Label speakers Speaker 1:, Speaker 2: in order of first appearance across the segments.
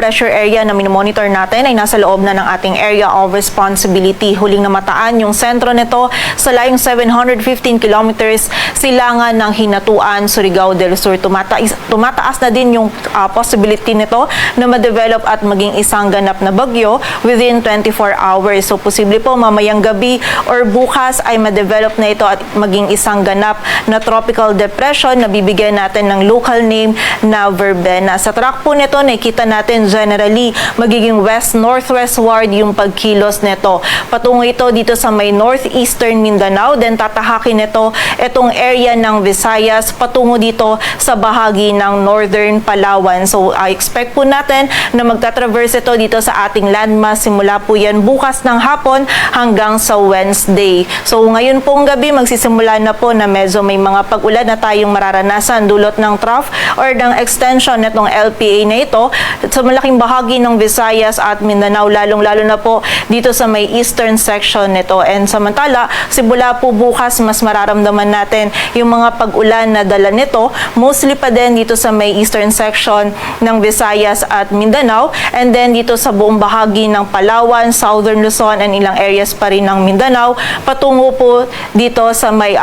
Speaker 1: pressure area na minomonitor natin ay nasa loob na ng ating area of responsibility. Huling namataan yung sentro nito sa layong 715 kilometers silangan ng Hinatuan, Surigao del Sur. Tumataas na din yung possibility nito na ma-develop at maging isang ganap na bagyo within 24 hours. So posible po mamayang gabi or bukas ay ma-develop na ito at maging isang ganap na tropical depression na bibigyan natin ng local name na verbena. Sa track po nito, nakikita natin generally magiging west-northwestward yung pagkilos nito. Patungo ito dito sa may northeastern Mindanao, then tatahakin nito itong area ng Visayas patungo dito sa bahagi ng northern Palawan. So expect po natin na magta-traverse ito dito sa ating landmass. Simula po yan bukas ng hapon hanggang sa Wednesday. So ngayon pong gabi magsisimula na po na medyo may mga pag-ulan na tayong mararanasan dulot ng trough or ng extension nitong LPA na ito sa malaking bahagi ng Visayas at Mindanao, lalong-lalo na po dito sa may eastern section nito. And samantala, simula po bukas mas mararamdaman natin yung mga pag-ulan na dala nito, mostly pa din dito sa may eastern section ng Visayas at Mindanao, and then dito sa buong bahagi ng Palawan, Southern Luzon, and ilang areas pa rin ng Mindanao, patungo po dito sa may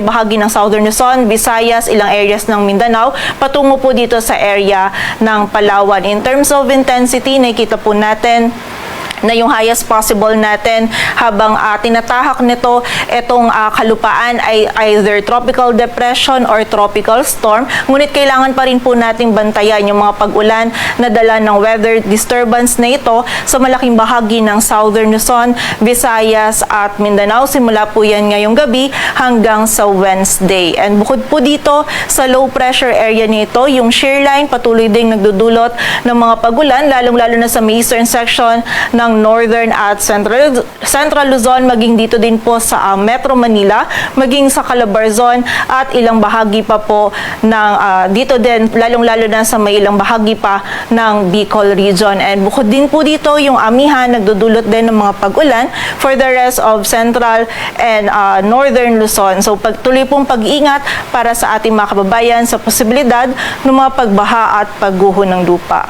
Speaker 1: bahagi ng Southern Luzon, Visayas, ilang areas ng Mindanao, patungo po dito sa area ng Palawan. In terms of intensity, nakikita po natin na yung highest possible natin habang tinatahak nito itong kalupaan ay either tropical depression or tropical storm. Ngunit kailangan pa rin po nating bantayan yung mga pag-ulan na dala ng weather disturbance na ito sa malaking bahagi ng Southern Luzon, Visayas at Mindanao. Simula po yan ngayong gabi hanggang sa Wednesday. And bukod po dito sa low pressure area nito, yung shear line patuloy ding nagdudulot ng mga pag-ulan, lalong-lalo na sa eastern section ng Northern at Central Luzon, maging dito din po sa Metro Manila, maging sa Calabarzon at ilang bahagi pa po ng dito din, lalong-lalo na sa may ilang bahagi pa ng Bicol region. And bukod din po dito, yung Amihan nagdudulot din ng mga pag-ulan for the rest of Central and Northern Luzon. So pagtuloy pong pag-ingat para sa ating mga kababayan sa posibilidad ng mga pagbaha at pagguho ng lupa.